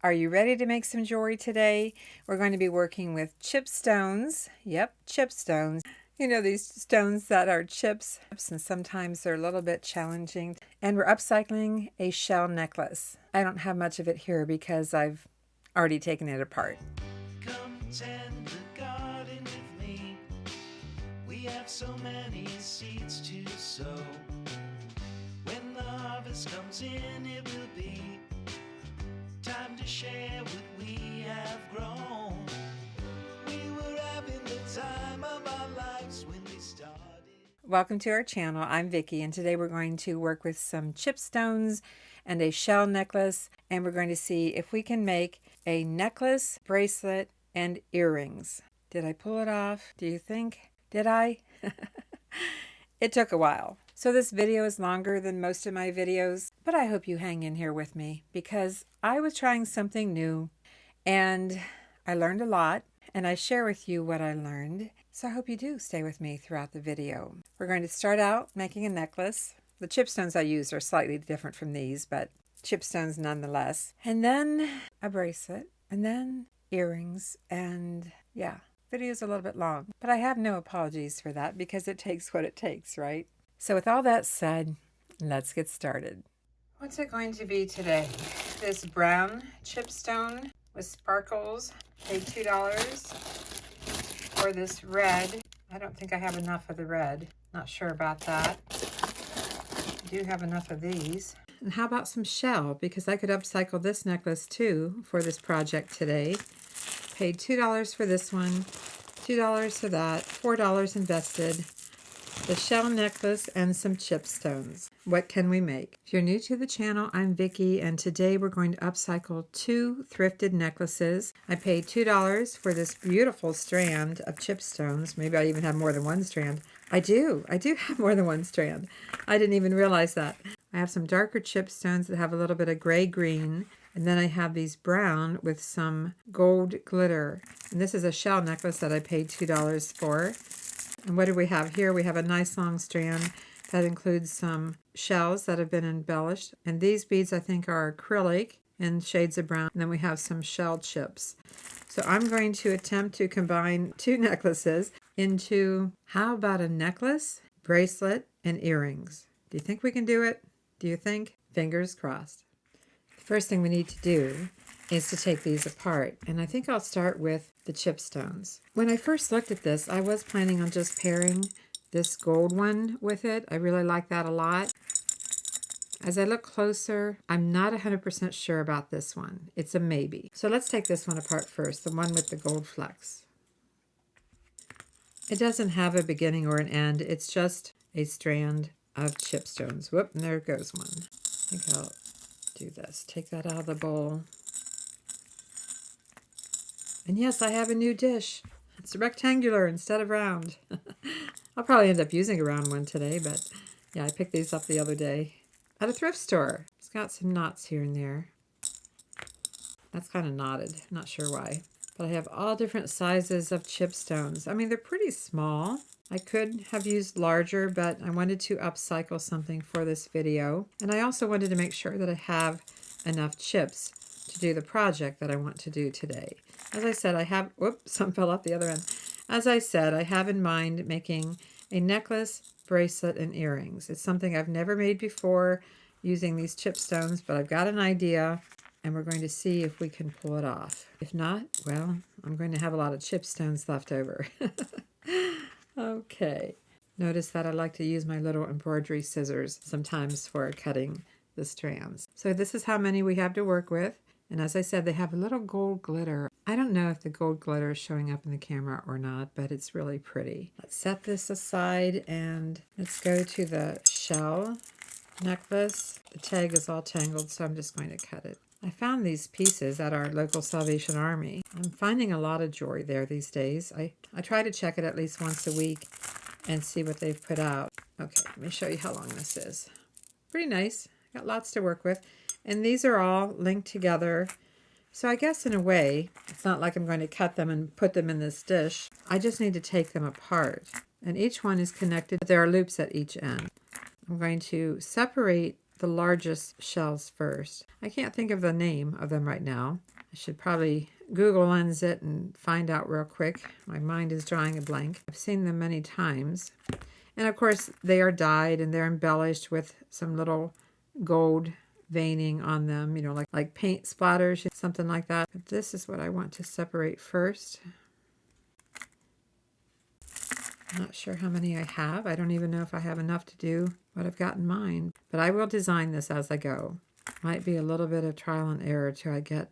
Are you ready to make some jewelry today? We're going to be working with chip stones. Yep, chip stones. You know, these stones that are chips, and sometimes they're a little bit challenging. And we're upcycling a shell necklace. I don't have much of it here because I've already taken it apart. Come tend the garden with me. We have so many seeds to sow. When the harvest comes in, it will be time to share what we have grown. We were having the time of our lives when we started. Welcome to our channel. I'm Vicki, and today we're going to work with some chip stones and a shell necklace, and we're going to see if we can make a necklace, bracelet, and earrings. Did I pull it off? Do you think? Did I? It took a while. So this video is longer than most of my videos, but I hope you hang in here with me because I was trying something new and I learned a lot, and I share with you what I learned. So I hope you do stay with me throughout the video. We're going to start out making a necklace. The chip stones I used are slightly different from these, but chip stones nonetheless. And then a bracelet, and then earrings, and yeah. Video's a little bit long, but I have no apologies for that because it takes what it takes, right? So with all that said, let's get started. What's it going to be today? This brown chip stone with sparkles, paid $2. Or this red, I don't think I have enough of the red. Not sure about that. I do have enough of these. And how about some shell? Because I could upcycle this necklace too for this project today. Paid $2 for this one, $2 for that, $4 invested, the shell necklace, and some chip stones. What can we make? If you're new to the channel, I'm Vicki, and today we're going to upcycle 2 thrifted necklaces. I paid $2 for this beautiful strand of chip stones. Maybe I even have more than one strand. I do have more than one strand. I didn't even realize that. I have some darker chip stones that have a little bit of gray-green. And then I have these brown with some gold glitter. And this is a shell necklace that I paid $2 for. And what do we have here? We have a nice long strand that includes some shells that have been embellished. And these beads I think are acrylic in shades of brown. And then we have some shell chips. So I'm going to attempt to combine 2 necklaces into, how about a necklace, bracelet, and earrings? Do you think we can do it? Do you think? Fingers crossed. First thing we need to do is to take these apart, and I think I'll start with the chip stones. When I first looked at this, I was planning on just pairing this gold one with it. I really like that a lot. As I look closer, I'm not 100% sure about this one. It's a maybe. So let's take this one apart first, the one with the gold flecks. It doesn't have a beginning or an end. It's just a strand of chip stones. Whoop, and there goes one. I think I'll do this. Take that out of the bowl. And yes, I have a new dish. It's rectangular instead of round. I'll probably end up using a round one today, but yeah, I picked these up the other day at a thrift store. It's got some knots here and there. That's kind of knotted. Not sure why. But I have all different sizes of chip stones. I mean, they're pretty small. I could have used larger, but I wanted to upcycle something for this video. And I also wanted to make sure that I have enough chips to do the project that I want to do today. As I said, I have, whoops, some fell off the other end. As I said, I have in mind making a necklace, bracelet, and earrings. It's something I've never made before using these chip stones, but I've got an idea, and we're going to see if we can pull it off. If not, well, I'm going to have a lot of chip stones left over. Okay. Notice that I like to use my little embroidery scissors sometimes for cutting the strands. So this is how many we have to work with. And as I said, they have a little gold glitter. I don't know if the gold glitter is showing up in the camera or not, but it's really pretty. Let's set this aside and let's go to the shell necklace. The tag is all tangled, so I'm just going to cut it. I found these pieces at our local Salvation Army. I'm finding a lot of jewelry there these days. I try to check it at least once a week and see what they've put out. Okay, let me show you how long this is. Pretty nice. Got lots to work with. And these are all linked together. So I guess in a way, it's not like I'm going to cut them and put them in this dish. I just need to take them apart. And each one is connected. There are loops at each end. I'm going to separate the largest shells first. I can't think of the name of them right now. I should probably Google Lens it and find out real quick. My mind is drawing a blank. I've seen them many times. And of course, they are dyed and they're embellished with some little gold veining on them, you know, like paint splatters, something like that. But this is what I want to separate first. I'm not sure how many I have. I don't even know if I have enough to do what I've got in mind. But I will design this as I go. Might be a little bit of trial and error till I get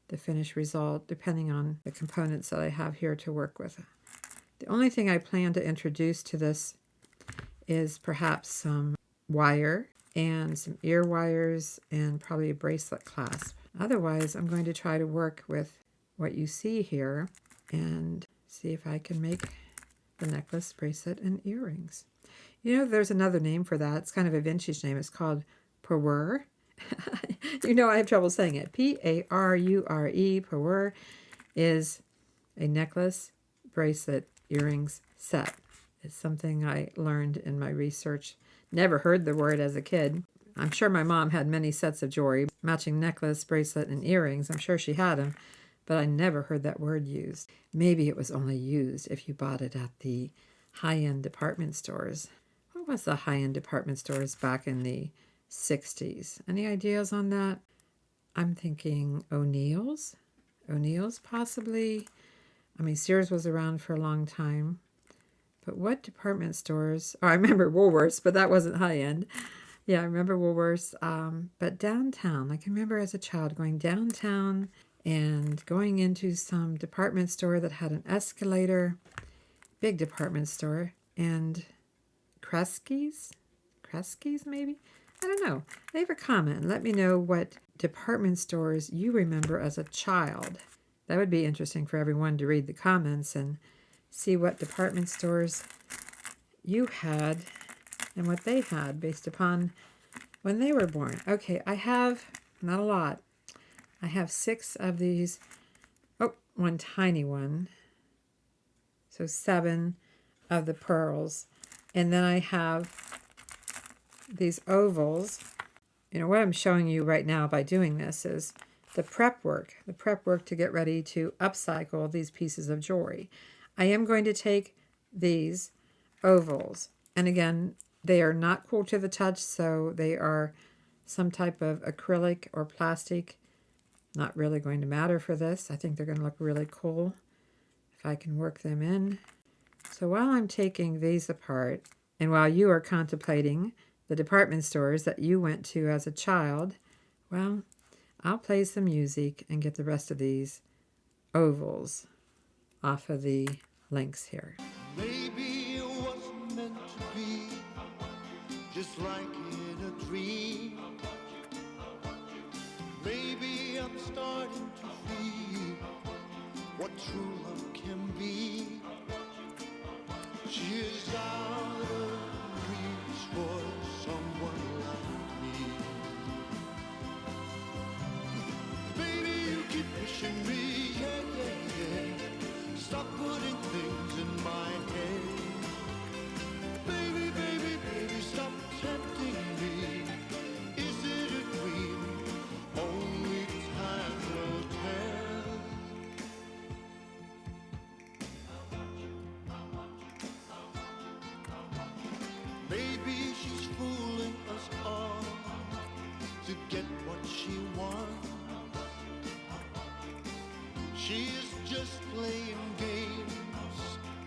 the finished result, depending on the components that I have here to work with. The only thing I plan to introduce to this is perhaps some wire and some ear wires and probably a bracelet clasp. Otherwise, I'm going to try to work with what you see here and see if I can make the necklace, bracelet, and earrings. You know, there's another name for that. It's kind of a vintage name. It's called Perure. You know, I have trouble saying it. P-A-R-U-R-E. Perure is a necklace, bracelet, earrings set. It's something I learned in my research. Never heard the word as a kid. I'm sure my mom had many sets of jewelry, matching necklace, bracelet, and earrings. I'm sure she had them, but I never heard that word used. Maybe it was only used if you bought it at the high-end department stores. What was the high-end department stores back in the 60s? Any ideas on that? I'm thinking O'Neill's. O'Neill's possibly. I mean, Sears was around for a long time. But what department stores? Oh, I remember Woolworths, but that wasn't high-end. Yeah, I remember Woolworths. But downtown, I can remember as a child going downtown and going into some department store that had an escalator, big department store, and Kresge's maybe? I don't know. Leave a comment and let me know what department stores you remember as a child. That would be interesting for everyone to read the comments and see what department stores you had and what they had based upon when they were born. Okay, I have, not a lot, I have 6 of these. Oh, one tiny one. So 7 of the pearls. And then I have these ovals. You know, what I'm showing you right now by doing this is the prep work to get ready to upcycle these pieces of jewelry. I am going to take these ovals, and again, they are not cool to the touch, so they are some type of acrylic or plastic. Not really going to matter for this. I think they're going to look really cool if I can work them in. So while I'm taking these apart, and while you are contemplating the department stores that you went to as a child, well, I'll play some music and get the rest of these ovals off of the links here. Maybe it wasn't meant to be, just like in a dream. Maybe I'm starting to feel what true love can be. She is out of reach for someone like me. Baby, you keep pushing me, yeah. Stop putting things in my head. Baby, stop tempting me. Is it a dream? Only time will tell. Maybe she's fooling us all to get what she wants. She's just playing games.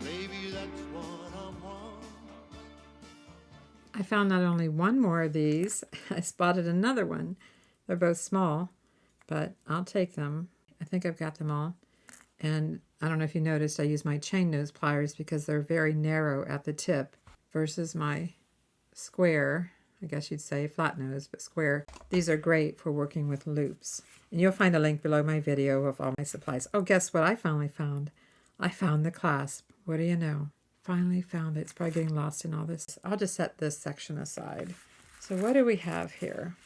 Maybe that's what I want. I found not only one more of these, I spotted another one. They're both small, but I'll take them. I think I've got them all. And I don't know if you noticed, I use my chain nose pliers because they're very narrow at the tip versus my square, I guess you'd say flat nose, but square. These are great for working with loops. And you'll find a link below my video of all my supplies. Oh, guess what I finally found? I found the clasp. What do you know? Finally found it. It's probably getting lost in all this. I'll just set this section aside. So what do we have here?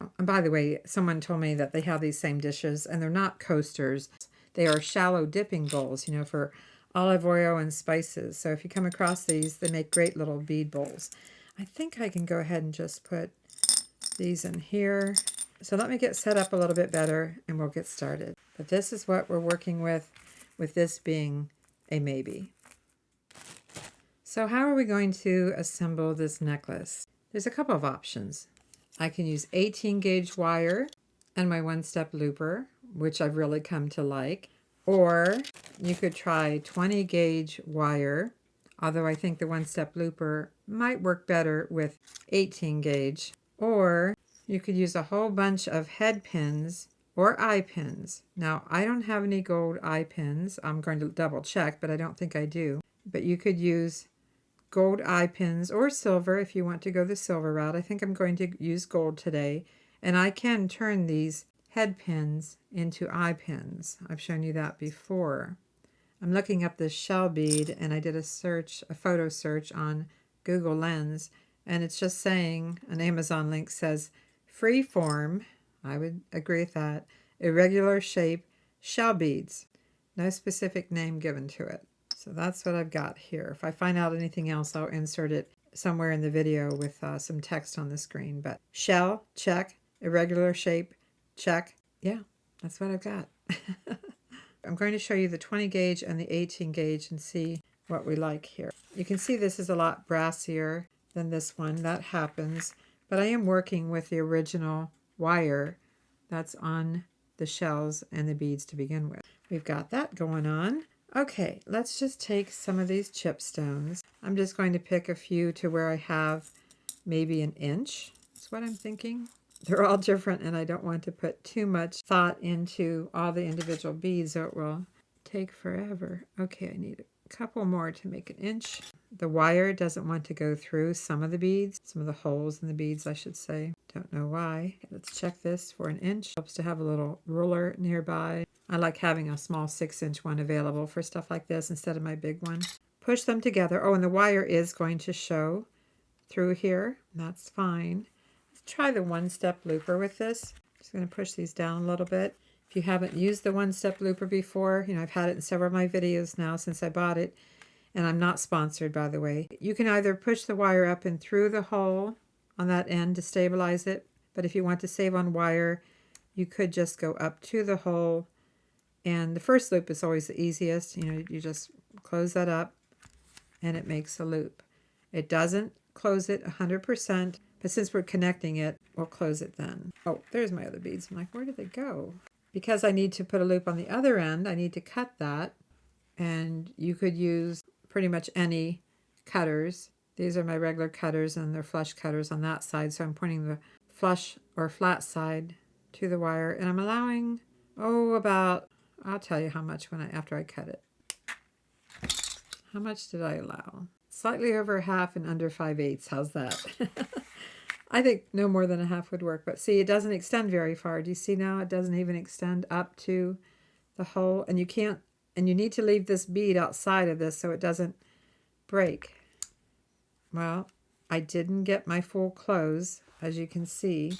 Oh, and by the way, someone told me that they have these same dishes, and they're not coasters. They are shallow dipping bowls, you know, for olive oil and spices. So if you come across these, they make great little bead bowls. I think I can go ahead and just put these in here. So let me get set up a little bit better and we'll get started. But this is what we're working with this being a maybe. So how are we going to assemble this necklace? There's a couple of options. I can use 18 gauge wire and my one-step looper, which I've really come to like. Or you could try 20 gauge wire, although I think the one-step looper might work better with 18 gauge. Or you could use a whole bunch of head pins or eye pins. Now, I don't have any gold eye pins. I'm going to double check, but I don't think I do. But you could use gold eye pins or silver if you want to go the silver route. I think I'm going to use gold today. And I can turn these head pins into eye pins. I've shown you that before. I'm looking up this shell bead and I did a photo search on Google Lens, and it's just saying, an Amazon link says, free form, I would agree with that, irregular shape shell beads. No specific name given to it. So that's what I've got here. If I find out anything else, I'll insert it somewhere in the video with some text on the screen. But shell, check. Irregular shape, check. Yeah, that's what I've got. I'm going to show you the 20 gauge and the 18 gauge and see what we like here. You can see this is a lot brassier than this one. That happens. But I am working with the original wire that's on the shells and the beads to begin with. We've got that going on. Okay, let's just take some of these chip stones. I'm just going to pick a few to where I have maybe an inch. That's what I'm thinking. They're all different and I don't want to put too much thought into all the individual beads or it will take forever. Okay, I need a couple more to make an inch. The wire doesn't want to go through some of the beads, some of the holes in the beads I should say. Don't know why. Let's check this for an inch. Helps to have a little ruler nearby. I like having a small 6-inch one available for stuff like this instead of my big one. Push them together. Oh, and the wire is going to show through here. That's fine. Let's try the one-step looper with this. Just going to push these down a little bit. If you haven't used the one-step looper before, I've had it in several of my videos now since I bought it, and I'm not sponsored, by the way. You can either push the wire up and through the hole on that end to stabilize it, but if you want to save on wire, you could just go up to the hole, and the first loop is always the easiest. You just close that up, and it makes a loop. It doesn't close it 100%, but since we're connecting it, we'll close it then. Oh, there's my other beads. I'm like, where did they go? Because I need to put a loop on the other end, I need to cut that. And you could use pretty much any cutters. These are my regular cutters and they're flush cutters on that side. So I'm pointing the flush or flat side to the wire. And I'm allowing, about, I'll tell you how much after I cut it. How much did I allow? Slightly over half and under 5/8. How's that? I think no more than a half would work. But see, it doesn't extend very far. Do you see now? It doesn't even extend up to the hole. And you can't, and you need to leave this bead outside of this so it doesn't break. Well, I didn't get my full close, as you can see.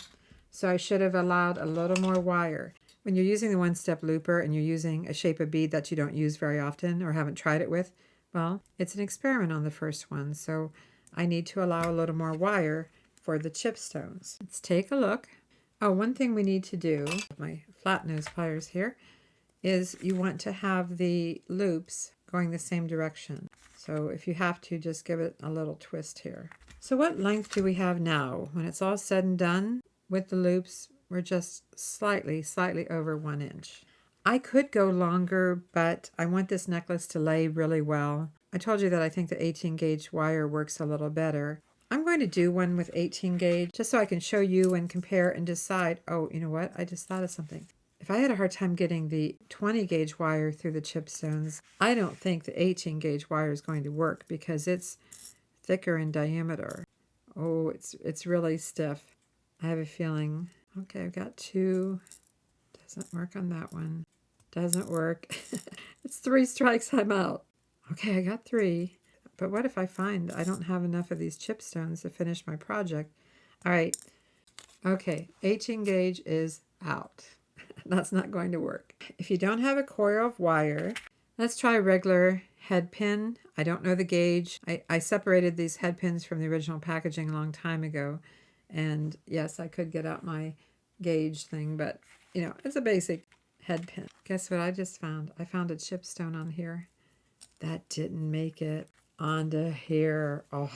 So I should have allowed a little more wire. When you're using the one-step looper and you're using a shape of bead that you don't use very often or haven't tried it with, well, it's an experiment on the first one. So I need to allow a little more wire for the chip stones. Let's take a look. Oh, one thing we need to do, my flat nose pliers here, is you want to have the loops going the same direction. So if you have to, just give it a little twist here. So what length do we have now? When it's all said and done with the loops, we're just slightly over 1 inch. I could go longer, but I want this necklace to lay really well. I told you that I think the 18 gauge wire works a little better. I'm going to do one with 18 gauge just so I can show you and compare and decide. Oh, you know what? I just thought of something. If I had a hard time getting the 20 gauge wire through the chip stones, I don't think the 18 gauge wire is going to work because it's thicker in diameter. Oh, it's really stiff. I have a feeling. Okay, I've got 2. Doesn't work on that one. Doesn't work. It's 3 strikes, I'm out. Okay, I got 3. But what if I find I don't have enough of these chip stones to finish my project? All right. Okay, 18 gauge is out. That's not going to work. If you don't have a coil of wire, let's try a regular head pin. I don't know the gauge. I separated these head pins from the original packaging a long time ago. And yes, I could get out my gauge thing, but you know, it's a basic head pin. Guess what I just found? I found a chipstone on here. That didn't make it onto here. Oh,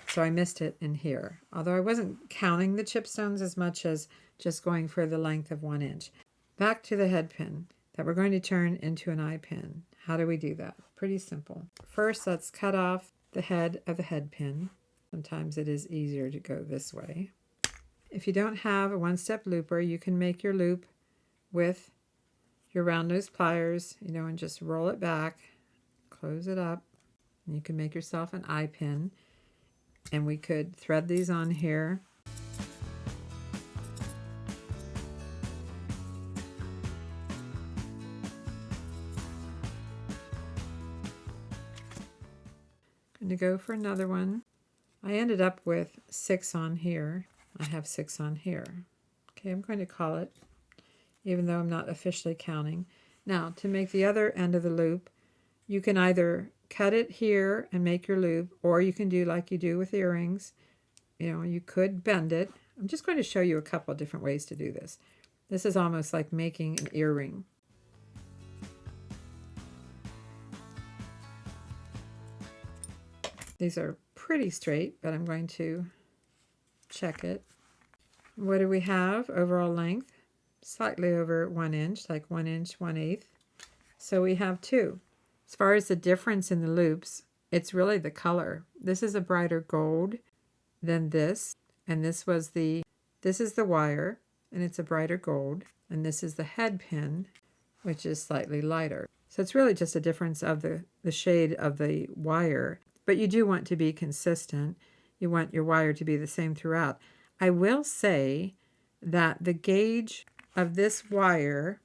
so I missed it in here. Although I wasn't counting the chipstones as much as just going for the length of 1 inch. Back to the head pin that we're going to turn into an eye pin. How do we do that? Pretty simple. First, let's cut off the head of the head pin. Sometimes it is easier to go this way. If you don't have a one-step looper, you can make your loop with your round nose pliers, you know, and just roll it back, close it up, and you can make yourself an eye pin. And we could thread these on here. Going to go for another one. I ended up with 6 on here. I have 6 on here. Okay, I'm going to call it, even though I'm not officially counting. Now, to make the other end of the loop, you can either cut it here and make your loop, or you can do like you do with earrings. You know, you could bend it. I'm just going to show you a couple of different ways to do this. This is almost like making an earring. These are pretty straight, but I'm going to check it. What do we have? Overall length, slightly over 1 inch, like 1 inch, 1/8. So we have 2. As far as the difference in the loops, it's really the color. This is a brighter gold than this, and this is the wire, and it's a brighter gold, and this is the head pin, which is slightly lighter. So it's really just a difference of the shade of the wire, but you do want to be consistent. You want your wire to be the same throughout. I will say that the gauge of this wire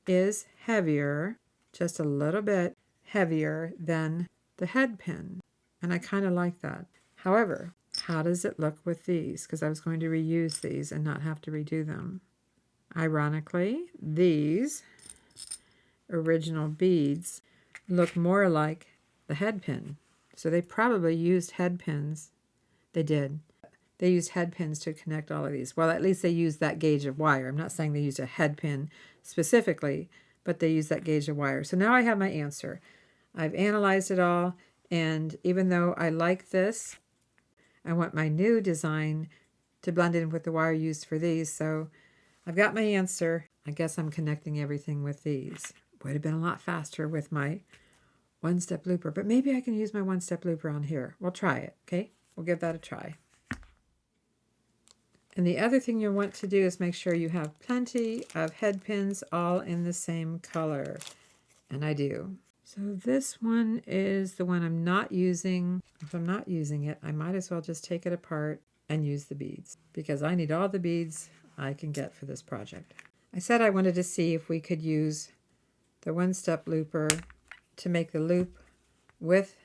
is heavier, just a little bit heavier than the head pin, and I kind of like that. However, how does it look with these? Because I was going to reuse these and not have to redo them. Ironically, these original beads look more like the head pin. So they probably used head pins. They did. They used head pins to connect all of these. Well, at least they used that gauge of wire. I'm not saying they used a head pin specifically, but they used that gauge of wire. So now I have my answer. I've analyzed it all, and even though I like this, I want my new design to blend in with the wire used for these. So I've got my answer. I guess I'm connecting everything with these. Would have been a lot faster with my one-step looper, but maybe I can use my one-step looper on here. We'll try it, okay? We'll give that a try. And the other thing you'll want to do is make sure you have plenty of head pins all in the same color. And I do. So this one is the one I'm not using. If I'm not using it, I might as well just take it apart and use the beads, because I need all the beads I can get for this project. I said I wanted to see if we could use the one-step looper to make the loop with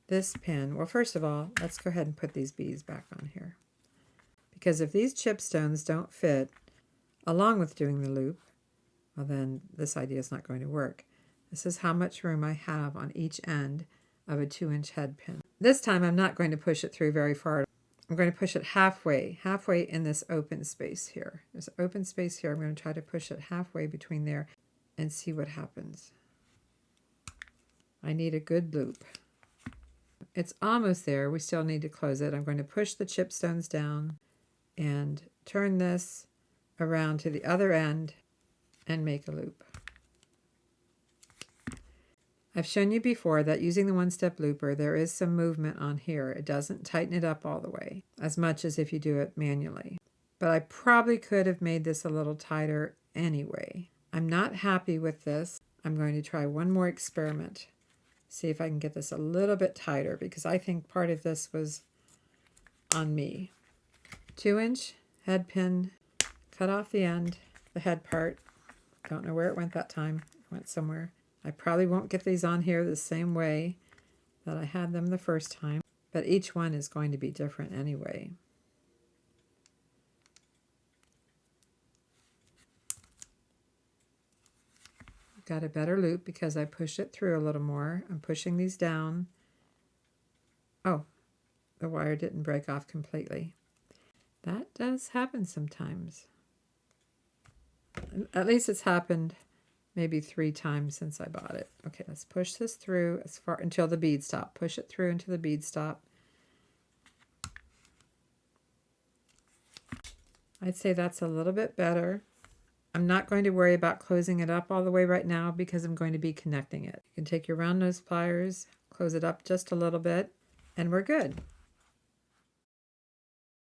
this pin. Well, first of all, let's go ahead and put these beads back on here. Because if these chipstones don't fit along with doing the loop, well then this idea is not going to work. This is how much room I have on each end of a 2-inch head pin. This time I'm not going to push it through very far. I'm going to push it halfway in this open space here. There's an open space here. I'm going to try to push it halfway between there and see what happens. I need a good loop. It's almost there. We still need to close it. I'm going to push the chipstones down and turn this around to the other end and make a loop. I've shown you before that using the one-step looper, there is some movement on here. It doesn't tighten it up all the way, as much as if you do it manually. But I probably could have made this a little tighter anyway. I'm not happy with this. I'm going to try one more experiment. See if I can get this a little bit tighter, because I think part of this was on me. 2-inch head pin, cut off the end, the head part. Don't know where it went that time. It went somewhere. I probably won't get these on here the same way that I had them the first time, but each one is going to be different anyway. Got a better loop because I pushed it through a little more. I'm pushing these down. Oh, the wire didn't break off completely. That does happen sometimes. At least it's happened maybe 3 times since I bought it. Okay, let's push this through as far until the bead stop. Push it through until the bead stop. I'd say that's a little bit better. I'm not going to worry about closing it up all the way right now because I'm going to be connecting it. You can take your round nose pliers, close it up just a little bit, and we're good.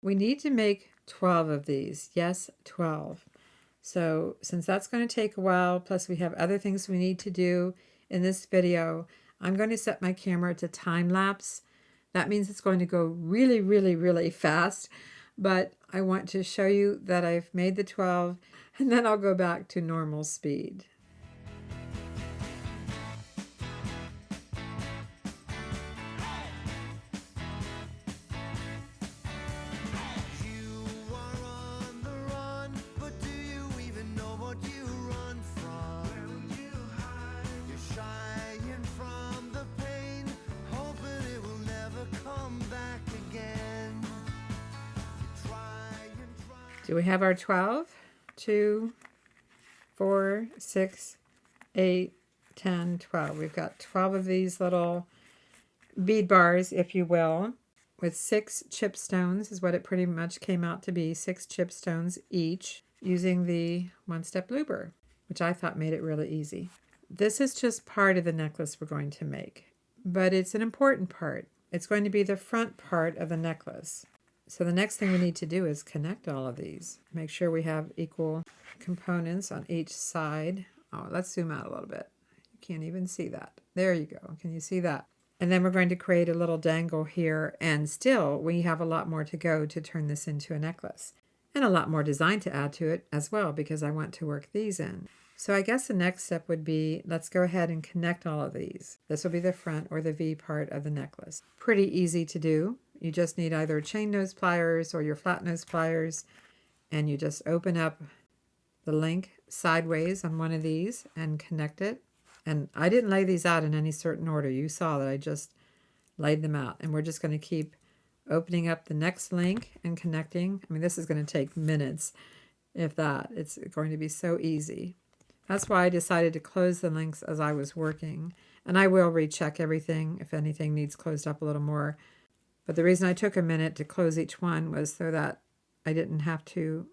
We need to make 12 of these. Yes, 12. So since that's going to take a while, plus we have other things we need to do in this video, I'm going to set my camera to time lapse. That means it's going to go really, really, really fast. But I want to show you that I've made the 12, and then I'll go back to normal speed. Do we have our 12? 2, 4, 6, 8, 10, 12. We've got 12 of these little bead bars, if you will, with 6 chip stones is what it pretty much came out to be, 6 chip stones each, using the one-step looper, which I thought made it really easy. This is just part of the necklace we're going to make, but it's an important part. It's going to be the front part of the necklace. So the next thing we need to do is connect all of these. Make sure we have equal components on each side. Oh, let's zoom out a little bit. You can't even see that. There you go. Can you see that? And then we're going to create a little dangle here, and still we have a lot more to go to turn this into a necklace. And a lot more design to add to it as well, because I want to work these in. So I guess the next step would be, let's go ahead and connect all of these. This will be the front or the V part of the necklace. Pretty easy to do. You just need either chain nose pliers or your flat nose pliers, and you just open up the link sideways on one of these and connect it. And I didn't lay these out in any certain order. You saw that I just laid them out, and we're just going to keep opening up the next link and connecting. I mean, this is going to take minutes, if that. It's going to be so easy. That's why I decided to close the links as I was working. And I will recheck everything if anything needs closed up a little more. But the reason I took a minute to close each one was so that I didn't have to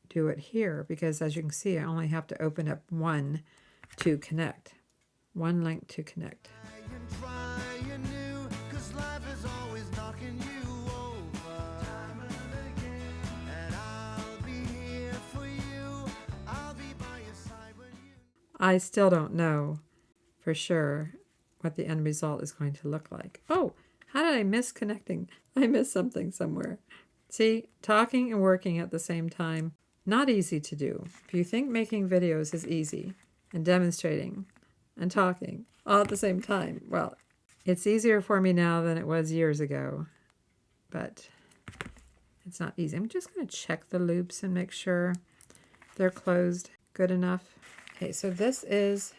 do it here, because as you can see, I only have to open up one to connect. One link to connect. I still don't know for sure what the end result is going to look like. Oh, how did I miss connecting? I missed something somewhere. See, talking and working at the same time, not easy to do. If you think making videos is easy, and demonstrating and talking all at the same time, well, it's easier for me now than it was years ago, but it's not easy. I'm just going to check the loops and make sure they're closed good enough. Okay, so this is,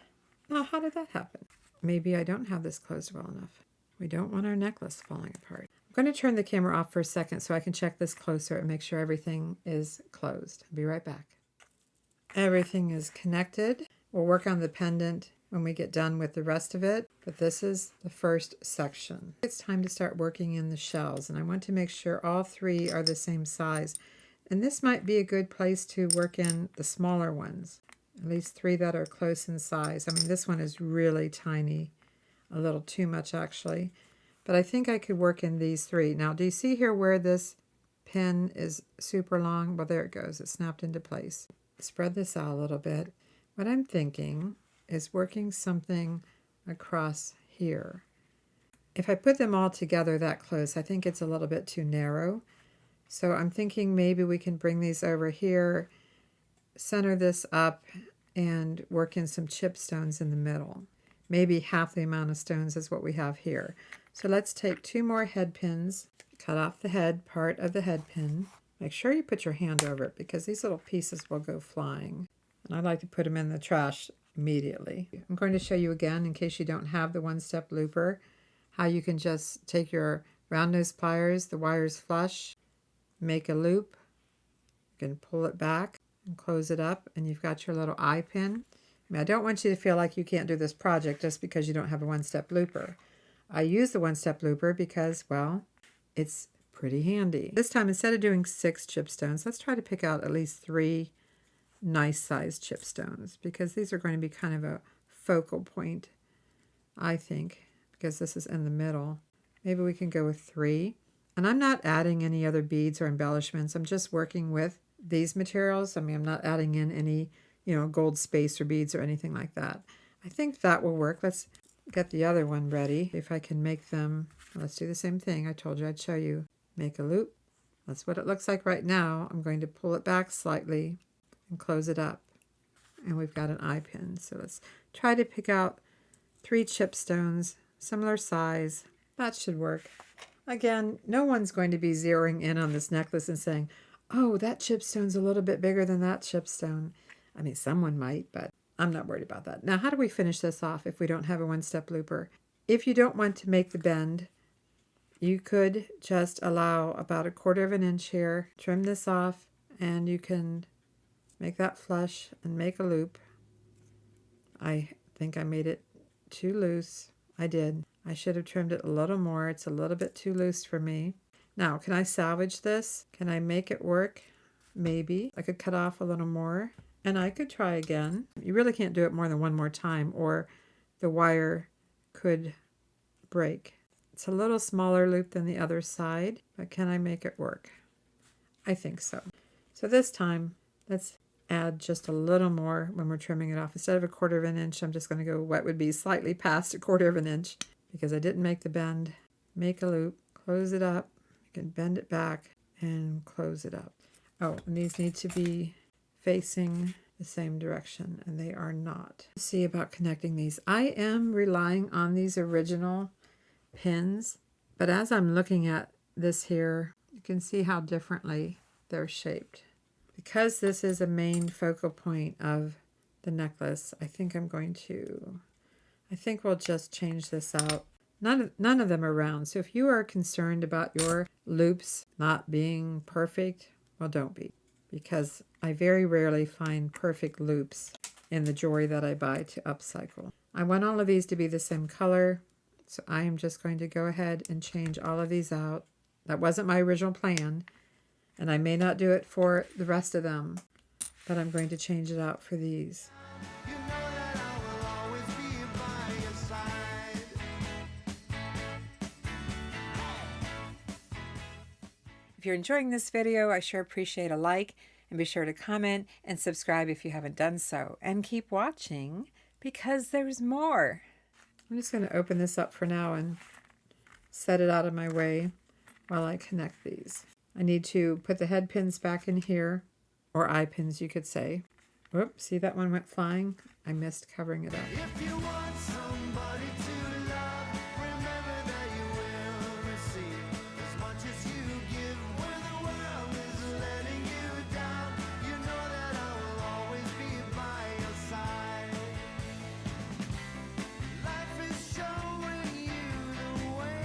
oh, how did that happen? Maybe I don't have this closed well enough. We don't want our necklace falling apart. I'm going to turn the camera off for a second so I can check this closer and make sure everything is closed. I'll be right back. Everything is connected. We'll work on the pendant when we get done with the rest of it, but this is the first section. It's time to start working in the shells, and I want to make sure all 3 are the same size. And this might be a good place to work in the smaller ones, at least 3 that are close in size. I mean, this one is really tiny, a little too much actually, but I think I could work in these 3. Now, do you see here where this pin is super long? Well, there it goes. It snapped into place. Spread this out a little bit. What I'm thinking is working something across here. If I put them all together that close, I think it's a little bit too narrow. So I'm thinking maybe we can bring these over here, center this up, and work in some chip stones in the middle. Maybe half the amount of stones is what we have here. So let's take 2 more head pins, cut off the head part of the head pin. Make sure you put your hand over it because these little pieces will go flying. And I like to put them in the trash immediately. I'm going to show you again, in case you don't have the one-step looper, how you can just take your round nose pliers, the wires flush, make a loop. You can pull it back and close it up, and you've got your little eye pin. I mean, I don't want you to feel like you can't do this project just because you don't have a one-step looper. I use the one-step looper because, well, it's pretty handy. This time, instead of doing 6 chipstones, let's try to pick out at least 3 nice-sized chipstones, because these are going to be kind of a focal point, I think, because this is in the middle. Maybe we can go with 3. And I'm not adding any other beads or embellishments. I'm just working with these materials. I mean, I'm not adding in any, gold spacer beads or anything like that. I think that will work. Let's get the other one ready. If I can make them, let's do the same thing. I told you I'd show you. Make a loop. That's what it looks like right now. I'm going to pull it back slightly and close it up. And we've got an eye pin. So let's try to pick out 3 chipstones, similar size. That should work. Again, no one's going to be zeroing in on this necklace and saying, oh, that chipstone's a little bit bigger than that chipstone. I mean, someone might, but I'm not worried about that. Now, how do we finish this off if we don't have a one-step looper? If you don't want to make the bend, you could just allow about 1/4 inch here, trim this off, and you can make that flush and make a loop. I think I made it too loose. I did. I should have trimmed it a little more. It's a little bit too loose for me. Now, can I salvage this? Can I make it work? Maybe. I could cut off a little more, and I could try again. You really can't do it more than one more time, or the wire could break. It's a little smaller loop than the other side, but can I make it work? I think so. So this time, let's add just a little more when we're trimming it off. Instead of 1/4 inch, I'm just going to go what would be slightly past 1/4 inch because I didn't make the bend. Make a loop, close it up. You can bend it back and close it up. Oh, and these need to be facing the same direction, and they are not. Let's see about connecting these. I am relying on these original pins, but as I'm looking at this here, you can see how differently they're shaped. Because this is a main focal point of the necklace, I think we'll just change this out. None of them are round, so if you are concerned about your loops not being perfect, well, don't be, because I very rarely find perfect loops in the jewelry that I buy to upcycle. I want all of these to be the same color, so I am just going to go ahead and change all of these out. That wasn't my original plan, and I may not do it for the rest of them, but I'm going to change it out for these. If you're enjoying this video, I sure appreciate a like, and be sure to comment and subscribe if you haven't done so. And keep watching, because there's more. I'm just going to open this up for now and set it out of my way while I connect these. I need to put the head pins back in here, or eye pins you could say. Whoops, see that one went flying? I missed covering it up. If you want somebody to love, remember that you will receive as much as you give. When the world is letting you down, you know that I will always be by your side. Life is showing you the way.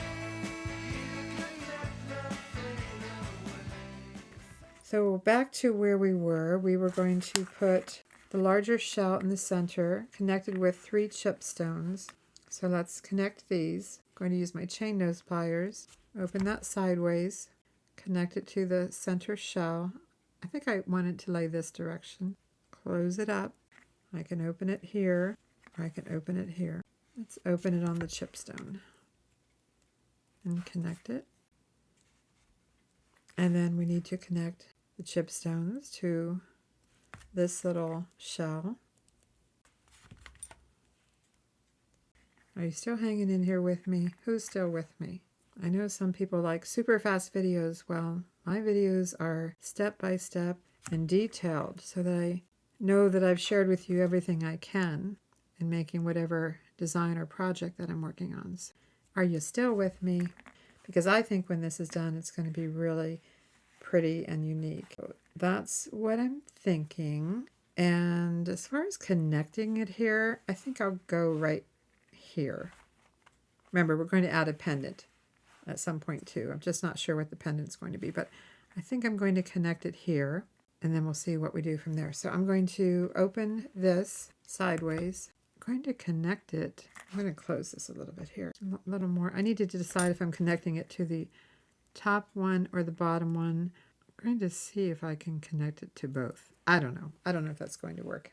So back to where we were going to put the larger shell in the center, connected with 3 chipstones. So let's connect these. I'm going to use my chain nose pliers, open that sideways, connect it to the center shell. I think I want it to lay this direction. Close it up. I can open it here, or I can open it here. Let's open it on the chipstone and connect it. And then we need to connect the chipstones to this little shell. Are you still hanging in here with me? Who's still with me? I know some people like super fast videos. Well, my videos are step by step and detailed so that I know that I've shared with you everything I can in making whatever design or project that I'm working on. So are you still with me? Because I think when this is done, it's going to be really pretty and unique. That's what I'm thinking. And as far as connecting it here, I think I'll go right here. Remember, we're going to add a pendant at some point too. I'm just not sure what the pendant's going to be, but I think I'm going to connect it here. and then we'll see what we do from there. So I'm going to open this sideways. I'm going to connect it. I'm going to close this a little bit here. A little more. I need to decide if I'm connecting it to the top one or the bottom one. I'm going to see if I can connect it to both. I don't know. I don't know if that's going to work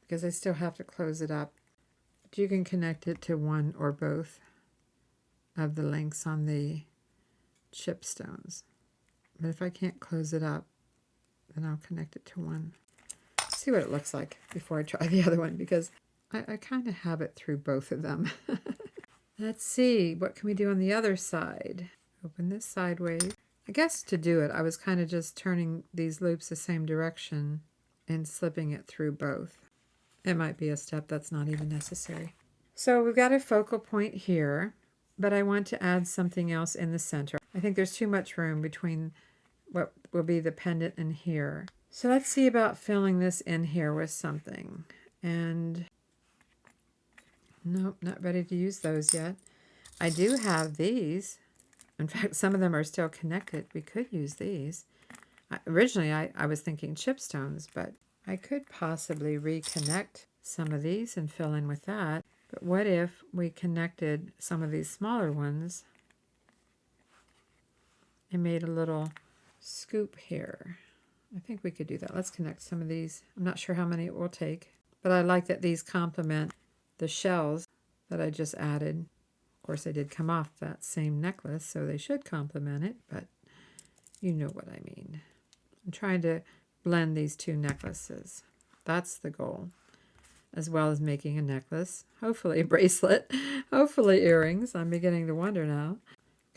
because I still have to close it up. But you can connect it to one or both of the links on the chip stones. But if I can't close it up, then I'll connect it to one. See what it looks like before I try the other one, because I kind of have it through both of them. Let's see, what can we do on the other side? Open this sideways. I guess to do it, I was kind of just turning these loops the same direction and slipping it through both. It might be a step that's not even necessary. So we've got a focal point here, but I want to add something else in the center. I think there's too much room between what will be the pendant and here. So let's see about filling this in here with something. And nope, not ready to use those yet. I do have these. In fact, some of them are still connected. We could use these. Originally, I was thinking chipstones, but I could possibly reconnect some of these and fill in with that. But what if we connected some of these smaller ones and made a little scoop here? I think we could do that. Let's connect some of these. I'm not sure how many it will take, but I like that these complement the shells that I just added. Of course, they did come off that same necklace, so they should complement it, but you know what I mean. I'm trying to blend these two necklaces. That's the goal, as well as making a necklace, hopefully a bracelet, hopefully earrings. I'm beginning to wonder now.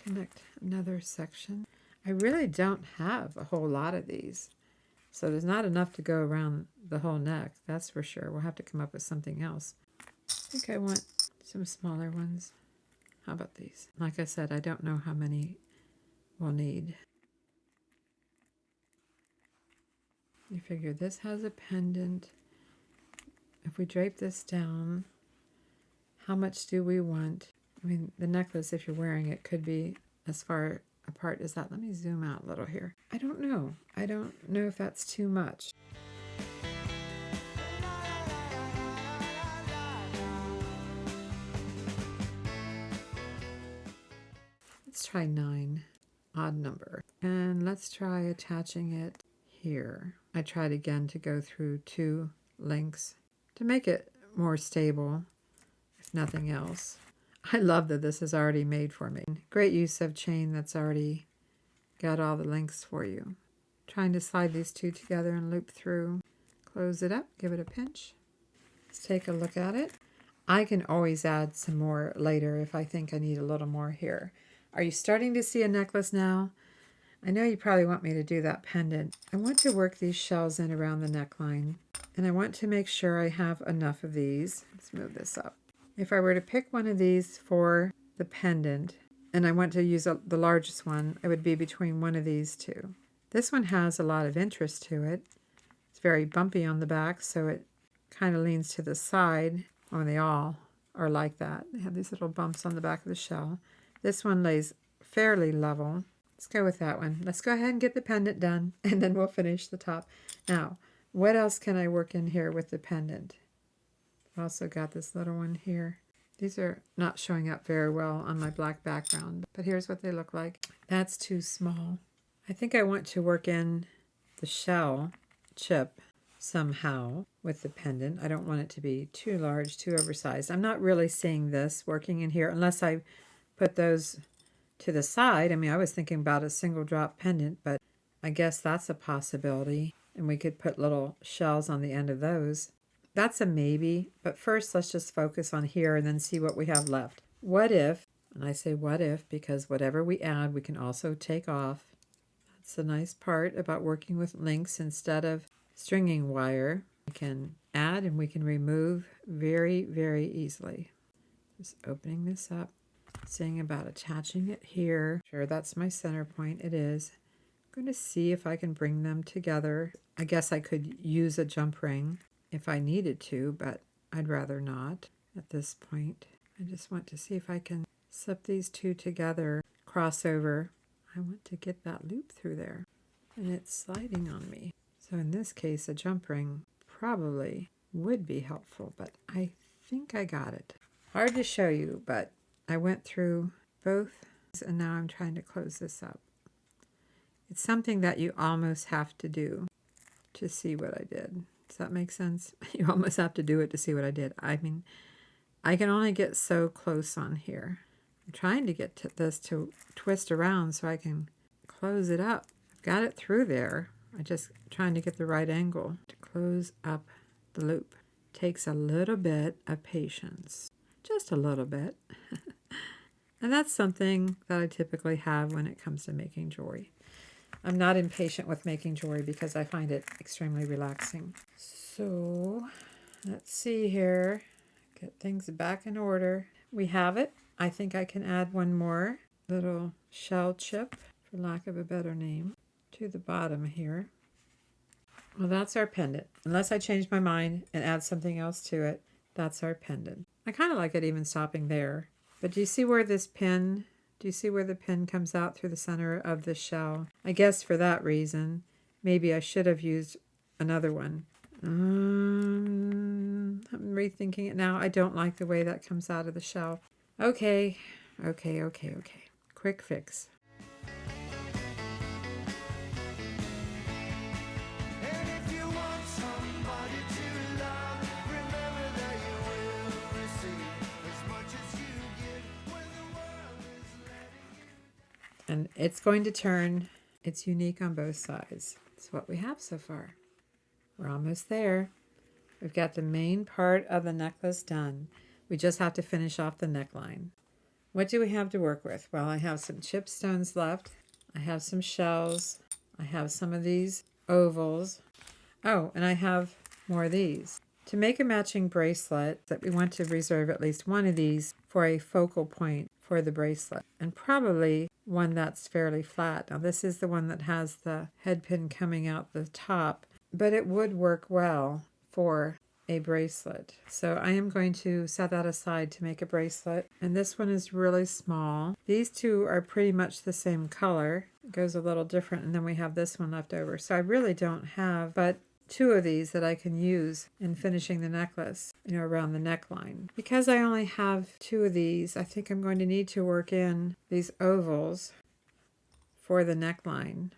Connect another section. I really don't have a whole lot of these, so there's not enough to go around the whole neck, that's for sure. We'll have to come up with something else. I think I want some smaller ones. How about these? Like I said, I don't know how many we'll need. You figure this has a pendant. If we drape this down, how much do we want? I mean, the necklace, if you're wearing it, could be as far apart as that. Let me zoom out a little here. I don't know. I don't know if that's too much. Let's try 9, odd number. And let's try attaching it here. I tried again to go through 2 links to make it more stable, if nothing else. I love that this is already made for me. Great use of chain that's already got all the links for you. Trying to slide these 2 together and loop through. Close it up, give it a pinch. Let's take a look at it. I can always add some more later if I think I need a little more here. Are you starting to see a necklace now? I know you probably want me to do that pendant. I want to work these shells in around the neckline, and I want to make sure I have enough of these. Let's move this up. If I were to pick one of these for the pendant, and I want to use the largest one, it would be between one of these 2. This one has a lot of interest to it. It's very bumpy on the back, so it kind of leans to the side. Oh, they all are like that. They have these little bumps on the back of the shell. This one lays fairly level. Let's go with that one. Let's go ahead and get the pendant done, and then we'll finish the top. Now, what else can I work in here with the pendant? I've also got this little one here. These are not showing up very well on my black background, but here's what they look like. That's too small. I think I want to work in the shell chip somehow with the pendant. I don't want it to be too large, too oversized. I'm not really seeing this working in here unless I put those to the side. I mean, I was thinking about a single drop pendant, but I guess that's a possibility. And we could put little shells on the end of those. That's a maybe, but first let's just focus on here and then see what we have left. What if, and I say what if because whatever we add, we can also take off. That's the nice part about working with links instead of stringing wire. We can add and we can remove very, very easily. Just opening this up, saying about attaching it here. Sure, that's my center point. It is. I'm going to see if I can bring them together. I guess I could use a jump ring if I needed to, but I'd rather not at this point. I just want to see if I can slip these 2 together, cross over. I want to get that loop through there, and it's sliding on me. So in this case, a jump ring probably would be helpful, but I think I got it. Hard to show you, but I went through both, and now I'm trying to close this up. It's something that you almost have to do to see what I did. Does that make sense? You almost have to do it to see what I did. I mean, I can only get so close on here. I'm trying to get this to twist around so I can close it up. I've got it through there. I'm just trying to get the right angle to close up the loop. Takes a little bit of patience. Just a little bit. And that's something that I typically have when it comes to making jewelry. I'm not impatient with making jewelry because I find it extremely relaxing. So, let's see here. Get things back in order. We have it. I think I can add one more little shell chip, for lack of a better name, to the bottom here. Well, that's our pendant. Unless I change my mind and add something else to it, that's our pendant. I kind of like it even stopping there. But do you see where this pin, do you see where the pin comes out through the center of the shell? I guess for that reason, maybe I should have used another one. I'm rethinking it now. I don't like the way that comes out of the shell. Okay. Quick fix. And it's going to turn. It's unique on both sides. That's what we have so far. We're almost there. We've got the main part of the necklace done. We just have to finish off the neckline. What do we have to work with? Well, I have some chip stones left. I have some shells. I have some of these ovals. Oh, and I have more of these. To make a matching bracelet, that we want to reserve at least one of these for a focal point for the bracelet, and probably one that's fairly flat. Now this is the one that has the head pin coming out the top, but it would work well for a bracelet. So I am going to set that aside to make a bracelet. And this one is really small. These two are pretty much the same color. It goes a little different, and then we have this one left over. So I really don't have but two of these that I can use in finishing the necklace, around the neckline. Because I only have two of these, I think I'm going to need to work in these ovals for the neckline.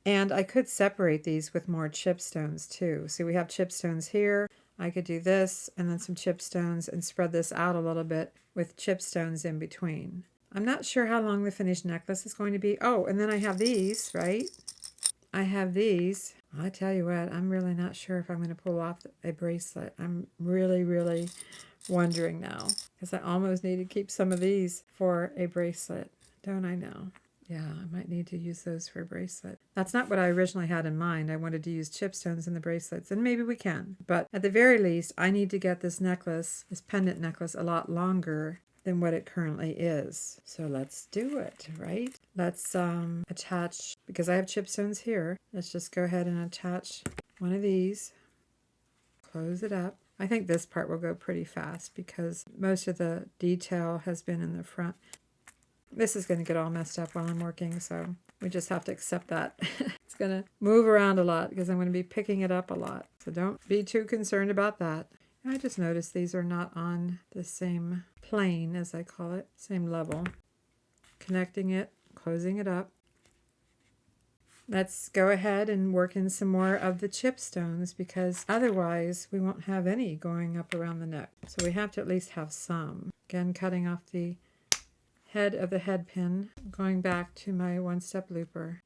And I could separate these with more chipstones too. See, we have chipstones here. I could do this and then some chipstones and spread this out a little bit with chipstones in between. I'm not sure how long the finished necklace is going to be. Oh, and then I have these, right? I have these. I tell you what, I'm really not sure if I'm going to pull off a bracelet. I'm really wondering now, because I almost need to keep some of these for a bracelet. Don't I know? Yeah, I might need to use those for a bracelet. That's not what I originally had in mind. I wanted to use chipstones in the bracelets, and maybe we can. But at the very least, I need to get this necklace, this pendant necklace, a lot longer than what it currently is. So let's do it, right? Let's attach, because I have chipstones here. Let's just go ahead and attach one of these. Close it up. I think this part will go pretty fast because most of the detail has been in the front. This is going to get all messed up while I'm working, so we just have to accept that. It's going to move around a lot because I'm going to be picking it up a lot. So don't be too concerned about that. I just noticed these are not on the same plane, as I call it, same level. Connecting it, closing it up. Let's go ahead and work in some more of the chipstones because otherwise we won't have any going up around the neck. So we have to at least have some. Again, cutting off the head of the head pin, going back to my one-step looper.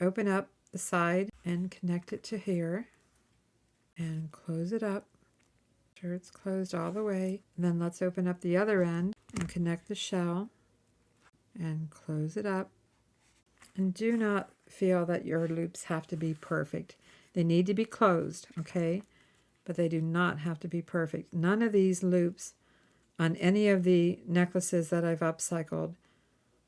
Open up the side and connect it to here and close it up. Sure it's closed all the way. And then let's open up the other end and connect the shell and close it up. And do not feel that your loops have to be perfect. They need to be closed, okay? But they do not have to be perfect. None of these loops on any of the necklaces that I've upcycled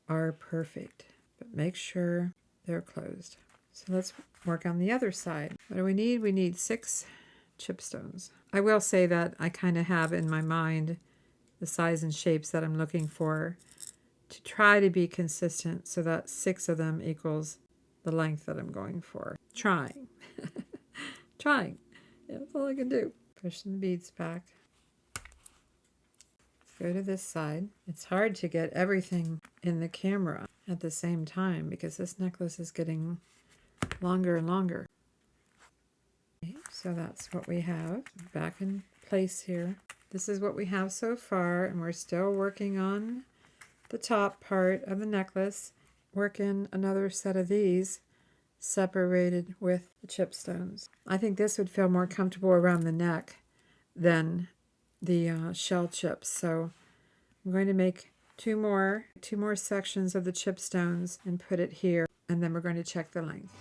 are perfect. But make sure they're closed. So let's work on the other side. What do we need? We need 6 chipstones. I will say that I kind of have in my mind the size and shapes that I'm looking for to try to be consistent so that 6 of them equals the length that I'm going for. Trying. Trying. Yeah, that's all I can do. Push some beads back. Go to this side. It's hard to get everything in the camera at the same time because this necklace is getting longer and longer. Okay, so that's what we have back in place here. This is what we have so far, and we're still working on the top part of the necklace. Working another set of these separated with the chipstones. I think this would feel more comfortable around the neck than the shell chips. So I'm going to make two more sections of the chipstones and put it here, and then we're going to check the length.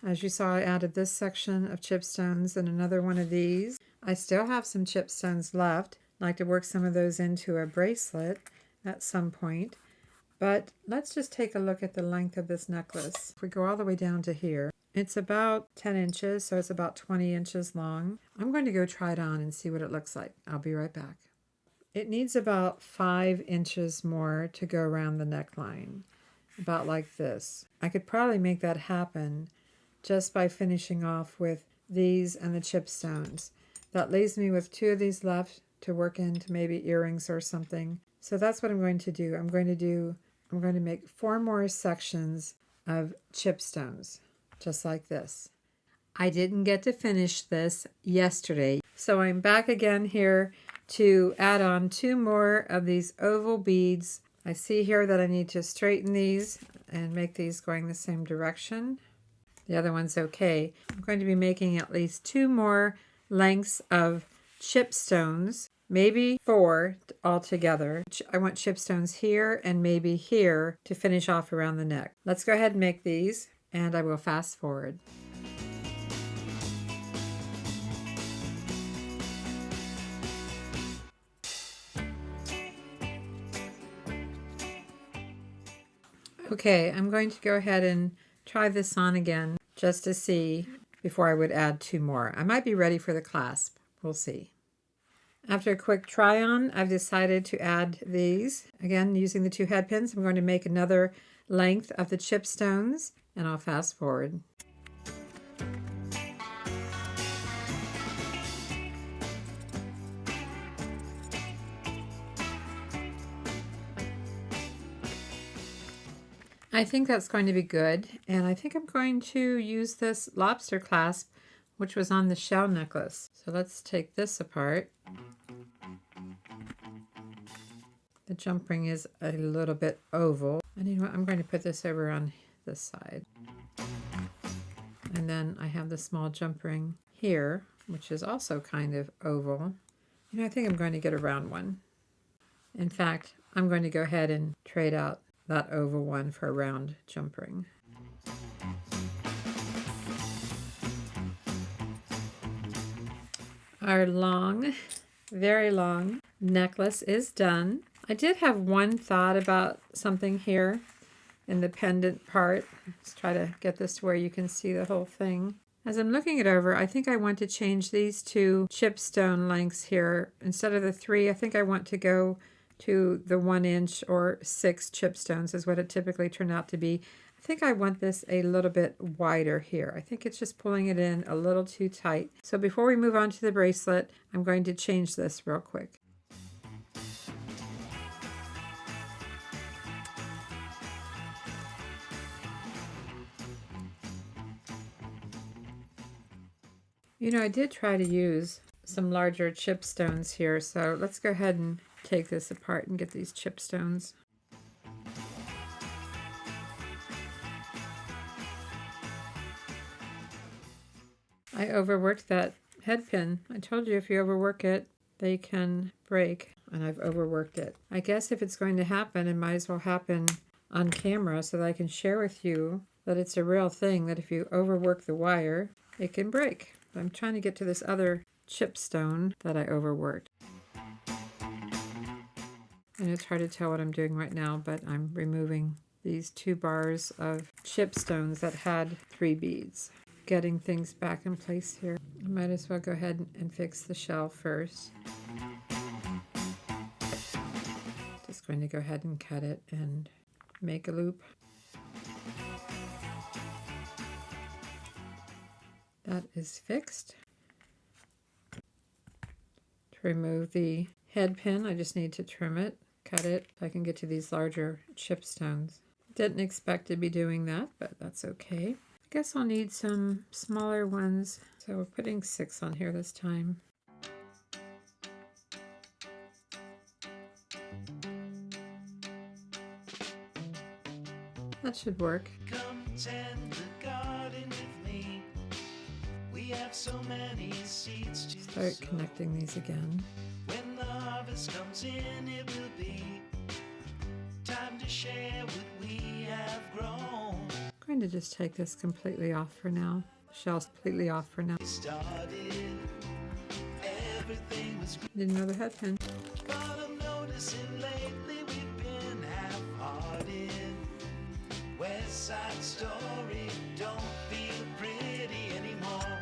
As you saw, I added this section of chipstones and another one of these. I still have some chipstones left. I'd like to work some of those into a bracelet at some point. But let's just take a look at the length of this necklace. If we go all the way down to here, it's about 10 inches, so it's about 20 inches long. I'm going to go try it on and see what it looks like. I'll be right back. It needs about 5 inches more to go around the neckline, about like this. I could probably make that happen just by finishing off with these and the chipstones. That leaves me with 2 of these left to work into maybe earrings or something. So that's what I'm going to do. I'm going to make 4 more sections of chipstones, just like this. I didn't get to finish this yesterday, so I'm back again here to add on 2 more of these oval beads. I see here that I need to straighten these and make these going the same direction. The other one's okay. I'm going to be making at least 2 more lengths of chipstones, maybe 4 altogether. I want chipstones here and maybe here to finish off around the neck. Let's go ahead and make these, and I will fast forward. Okay, I'm going to go ahead and try this on again just to see before I would add 2 more. I might be ready for the clasp. We'll see. After a quick try on, I've decided to add these. Again, using the 2 head pins, I'm going to make another length of the chipstones, and I'll fast forward. I think that's going to be good, and I think I'm going to use this lobster clasp, which was on the shell necklace. So let's take this apart. The jump ring is a little bit oval. And you know what? I'm going to put this over on this side. And then I have the small jump ring here, which is also kind of oval. You know, I think I'm going to get a round one. In fact, I'm going to go ahead and trade out that oval one for a round jump ring. Our long, very long necklace is done. I did have one thought about something here in the pendant part. Let's try to get this to where you can see the whole thing. As I'm looking it over, I think I want to change these 2 chipstone lengths here. Instead of the 3, I think I want to go to the 1 inch or 6 chipstones is what it typically turned out to be. I think I want this a little bit wider here. I think it's just pulling it in a little too tight. So before we move on to the bracelet, I'm going to change this real quick. You know, I did try to use some larger chipstones here, so let's go ahead and take this apart and get these chipstones. I overworked that head pin. I told you if you overwork it, they can break, and I've overworked it. I guess if it's going to happen, it might as well happen on camera so that I can share with you that it's a real thing, that if you overwork the wire, it can break. I'm trying to get to this other chipstone that I overworked. And it's hard to tell what I'm doing right now, but I'm removing these 2 bars of chipstones that had 3 beads. Getting things back in place here. I might as well go ahead and fix the shell first. Just going to go ahead and cut it and make a loop. That is fixed. To remove the head pin, I just need to trim it, cut it, so I can get to these larger chipstones. Didn't expect to be doing that, but that's okay. I guess I'll need some smaller ones, so we're putting 6 on here this time. That should work. Come tend the garden with me. We have so many seeds to Start sow. connecting these again. When the harvest comes in, it will be time to share what we have grown. I'm going to just take this completely off for now. Shell's completely off for now. We started, everything was good, Need another head pin. but I'm noticing lately we've been half-hearted. West Side Story don't feel pretty anymore.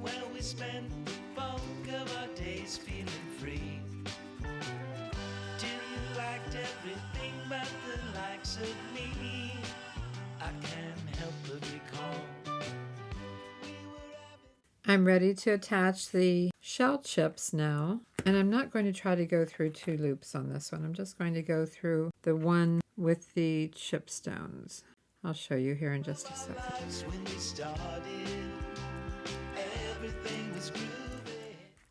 Well, we spent the bulk of our days feeling free, till you liked everything but the likes of me. I can't help but recall we were having. I'm ready to attach the shell chips now, and I'm not going to try to go through 2 loops on this one. I'm just going to go through the one with the chipstones. I'll show you here in just a second. Lives when we started, everything was groovy.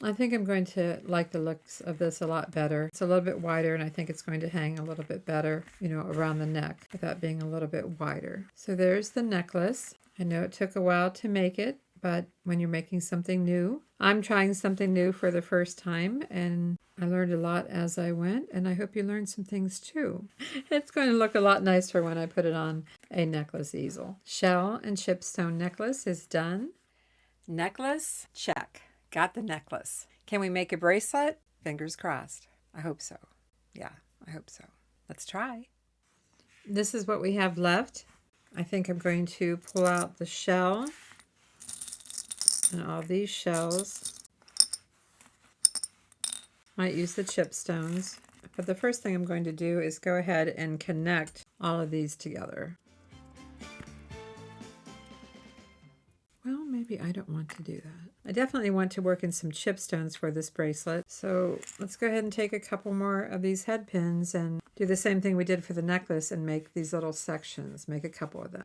I think I'm going to like the looks of this a lot better. It's a little bit wider, and I think it's going to hang a little bit better, you know, around the neck without being a little bit wider. So there's the necklace. I know it took a while to make it, but when you're making something new, I'm trying something new for the first time, and I learned a lot as I went, and I hope you learned some things too. It's going to look a lot nicer when I put it on a necklace easel. Shell and chipstone necklace is done. Necklace, check. Got the necklace. Can we make a bracelet? Fingers crossed. I hope so. Yeah, I hope so. Let's try. This is what we have left. I think I'm going to pull out the shell and all these shells. Might use the chipstones. But the first thing I'm going to do is go ahead and connect all of these together. Well, maybe I don't want to do that. I definitely want to work in some chipstones for this bracelet. So let's go ahead and take a couple more of these head pins and do the same thing we did for the necklace and make these little sections. Make a couple of them.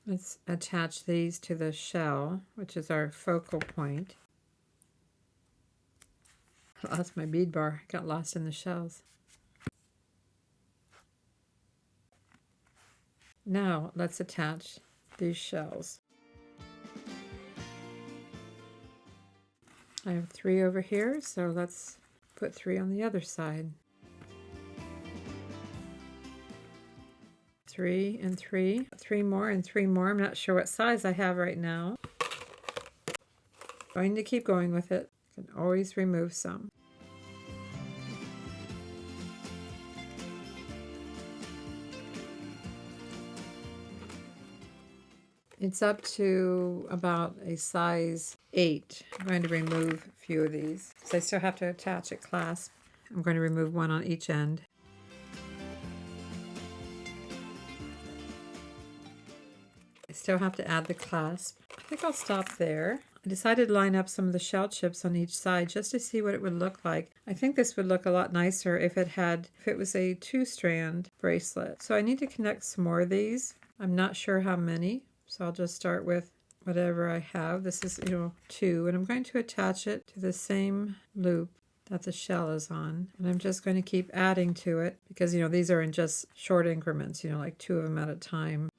Let's attach these to the shell, which is our focal point. I lost my bead bar. Got lost in the shells. Now let's attach these shells. I have 3 over here, so let's put 3 on the other side. 3 and 3, 3 more and 3 more. I'm not sure what size I have right now. Going to keep going with it. Can always remove some. It's up to about a size 8. I'm going to remove a few of these because I still have to attach a clasp. I'm going to remove 1 on each end. I still have to add the clasp. I think I'll stop there. I decided to line up some of the shell chips on each side just to see what it would look like. I think this would look a lot nicer if it was a 2-strand bracelet. So I need to connect some more of these. I'm not sure how many, so I'll just start with whatever I have. This is, 2, and I'm going to attach it to the same loop that the shell is on. And I'm just going to keep adding to it because, you know, these are in just short increments, you know, like 2 of them at a time.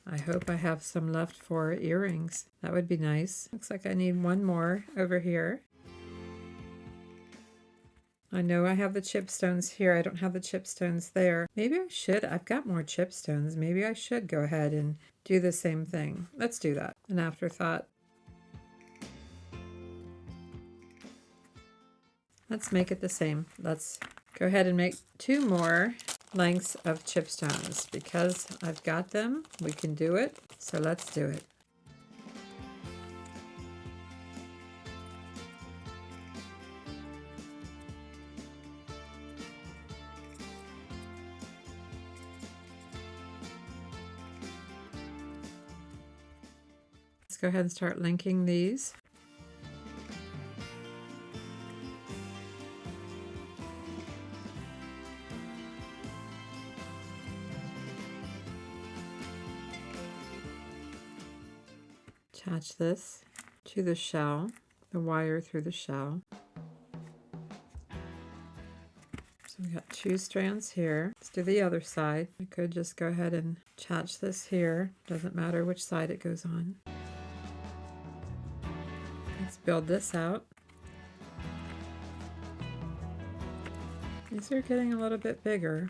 I hope I have some left for earrings. That would be nice. Looks like I need one more over here. I know I have the chipstones here. I don't have the chipstones there. Maybe I should. I've got more chipstones. Maybe I should go ahead and do the same thing. Let's do that. An afterthought. Let's make it the same. Let's go ahead and make 2 more lengths of chipstones because I've got them. We can do it. So let's do it. Let's go ahead and start linking these. Attach this to the shell, the wire through the shell. So we got 2 strands here. Let's do the other side. I could just go ahead and attach this here. Doesn't matter which side it goes on. Let's build this out. These are getting a little bit bigger.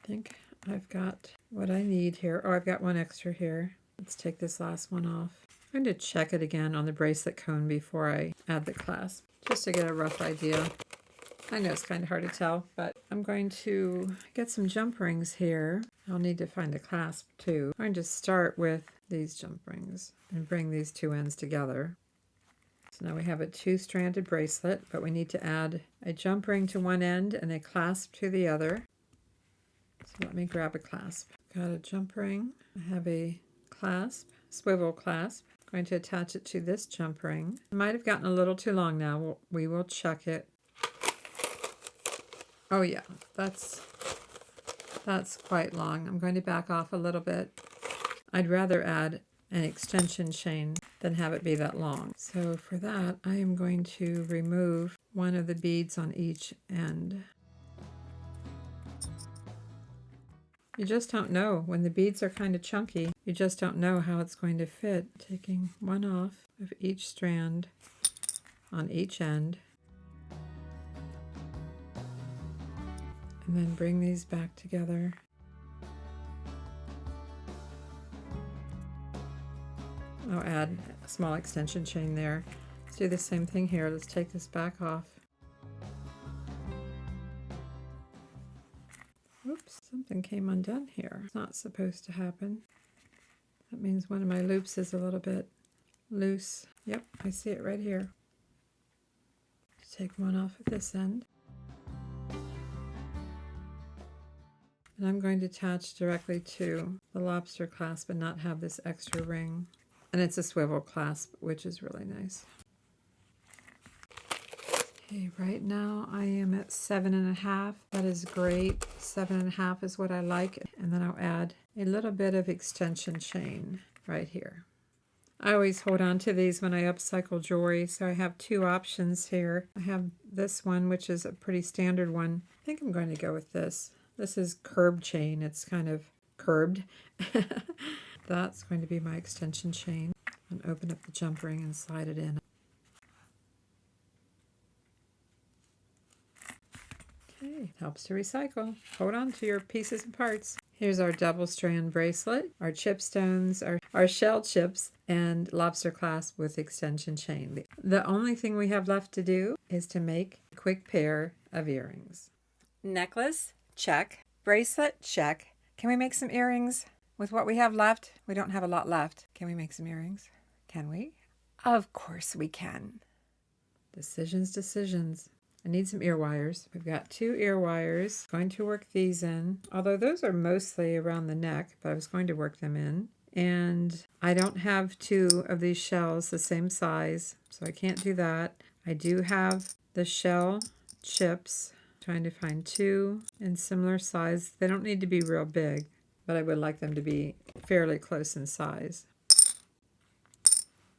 I think I've got what I need here. Oh, I've got one extra here. Let's take this last one off. I'm going to check it again on the bracelet cone before I add the clasp, just to get a rough idea. I know it's kind of hard to tell, but I'm going to get some jump rings here. I'll need to find a clasp too. I'm going to start with these jump rings and bring these 2 ends together. So now we have a 2-stranded bracelet, but we need to add a jump ring to one end and a clasp to the other. So let me grab a clasp. Got a jump ring. I have a clasp, swivel clasp. I'm going to attach it to this jump ring. I might have gotten a little too long now. We will check it. Oh yeah, that's quite long. I'm going to back off a little bit. I'd rather add an extension chain than have it be that long. So for that, I am going to remove one of the beads on each end. You just don't know. When the beads are kind of chunky, you just don't know how it's going to fit. Taking one off of each strand on each end. And then bring these back together. I'll add a small extension chain there. Let's do the same thing here. Let's take this back off. Oops, something came undone here. It's not supposed to happen. That means one of my loops is a little bit loose. Yep, I see it right here. Take one off at this end. And I'm going to attach directly to the lobster clasp and not have this extra ring. And it's a swivel clasp, which is really nice. Okay, right now I am at 7.5. That is great. 7.5 is what I like. And then I'll add a little bit of extension chain right here. I always hold on to these when I upcycle jewelry, so I have 2 options here. I have this one, which is a pretty standard one. I think I'm going to go with this. This is curb chain. It's kind of curbed. That's going to be my extension chain. And open up the jump ring and slide it in. Okay, helps to recycle. Hold on to your pieces and parts. Here's our double strand bracelet, our chipstones, our shell chips, and lobster clasp with extension chain. The only thing we have left to do is to make a quick pair of earrings. Necklace, check. Bracelet, check. Can we make some earrings with what we have left? We don't have a lot left. Can we make some earrings? Can we? Of course we can. Decisions, decisions. I need some ear wires. We've got 2 ear wires. Going to work these in, although those are mostly around the neck, but I was going to work them in. And I don't have 2 of these shells the same size, so I can't do that. I do have the shell chips. Trying to find 2 in similar size. They don't need to be real big, but I would like them to be fairly close in size.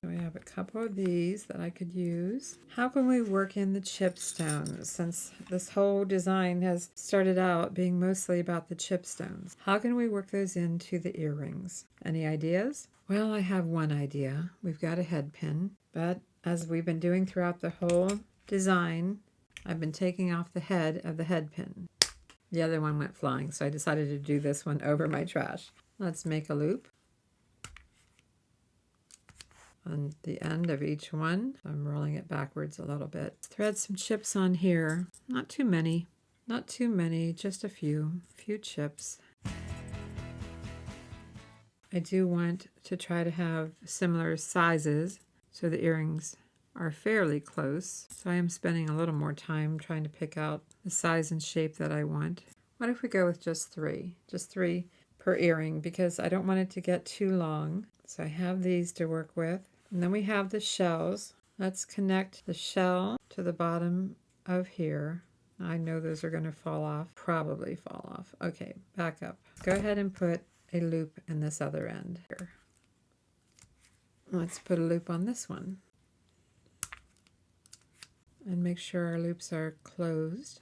We have a couple of these that I could use. How can we work in the chipstones, since this whole design has started out being mostly about the chipstones? How can we work those into the earrings? Any ideas? Well, I have one idea. We've got a head pin, but as we've been doing throughout the whole design, I've been taking off the head of the head pin. The other one went flying, so I decided to do this one over my trash. Let's make a loop on the end of each one. I'm rolling it backwards a little bit. Thread some chips on here. Not too many. Not too many, just a few chips. I do want to try to have similar sizes so the earrings are fairly close. So I am spending a little more time trying to pick out the size and shape that I want. What if we go with just three? Just three per earring, because I don't want it to get too long. So I have these to work with. And then we have the shells. Let's connect the shell to the bottom of here. I know those are going to fall off, probably fall off. Okay, back up. Go ahead and put a loop in this other end here. Let's put a loop on this one. And make sure our loops are closed.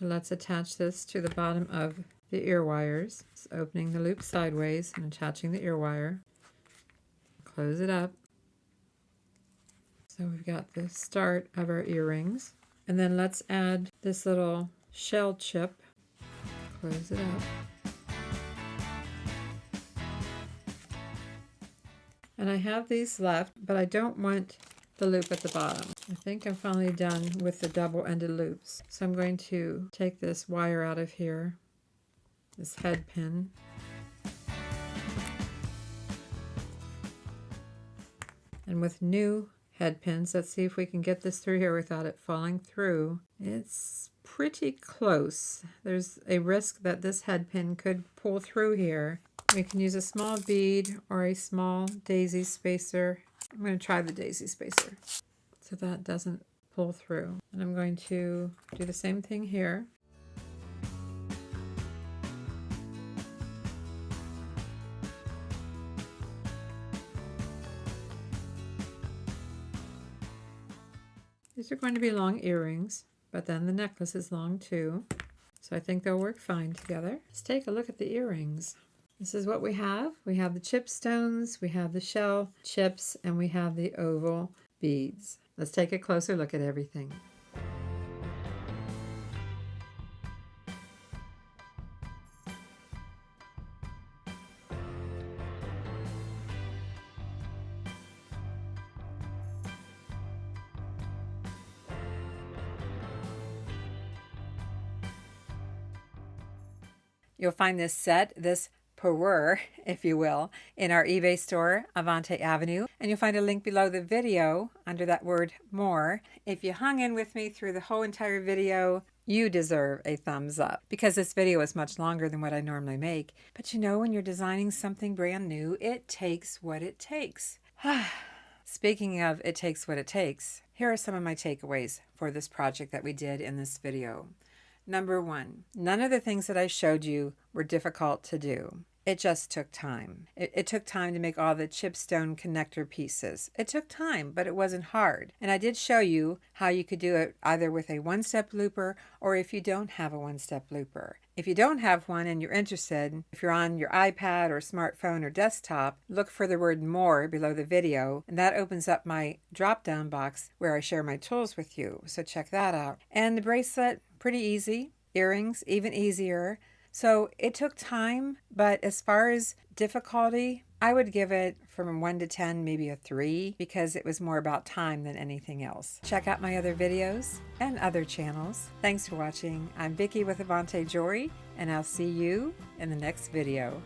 Let's attach this to the bottom of the ear wires. So opening the loop sideways and attaching the ear wire. Close it up. So we've got the start of our earrings. And then let's add this little shell chip. Close it up. And I have these left, but I don't want the loop at the bottom. I think I'm finally done with the double-ended loops. So I'm going to take this wire out of here, this head pin. And with new head pins, let's see if we can get this through here without it falling through. It's pretty close. There's a risk that this head pin could pull through here. We can use a small bead or a small daisy spacer. I'm going to try the daisy spacer so that doesn't pull through. And I'm going to do the same thing here. These are going to be long earrings, but then the necklace is long too. So I think they'll work fine together. Let's take a look at the earrings. This is what we have. We have the chipstones, we have the shell chips, and we have the oval beads. Let's take a closer look at everything. You'll find this set, this parure, if you will, in our eBay store, Avante Avenue. And you'll find a link below the video under that word more. If you hung in with me through the whole entire video, you deserve a thumbs up, because this video is much longer than what I normally make. But you know, when you're designing something brand new, it takes what it takes. Speaking of it takes what it takes, here are some of my takeaways for this project that we did in this video. Number one, none of the things that I showed you were difficult to do. It just took time. It took time to make all the chipstone connector pieces. It took time, but it wasn't hard. And I did show you how you could do it either with a one-step looper or if you don't have a one-step looper. If you don't have one and you're interested, if you're on your iPad or smartphone or desktop, look for the word more below the video, and that opens up my drop-down box where I share my tools with you. So check that out. And the bracelet, pretty easy. Earrings, even easier. So it took time, but as far as difficulty, I would give it from 1 to 10, maybe a 3, because it was more about time than anything else. Check out my other videos and other channels. Thanks for watching. I'm Vicki with Avante Jewelry, and I'll see you in the next video.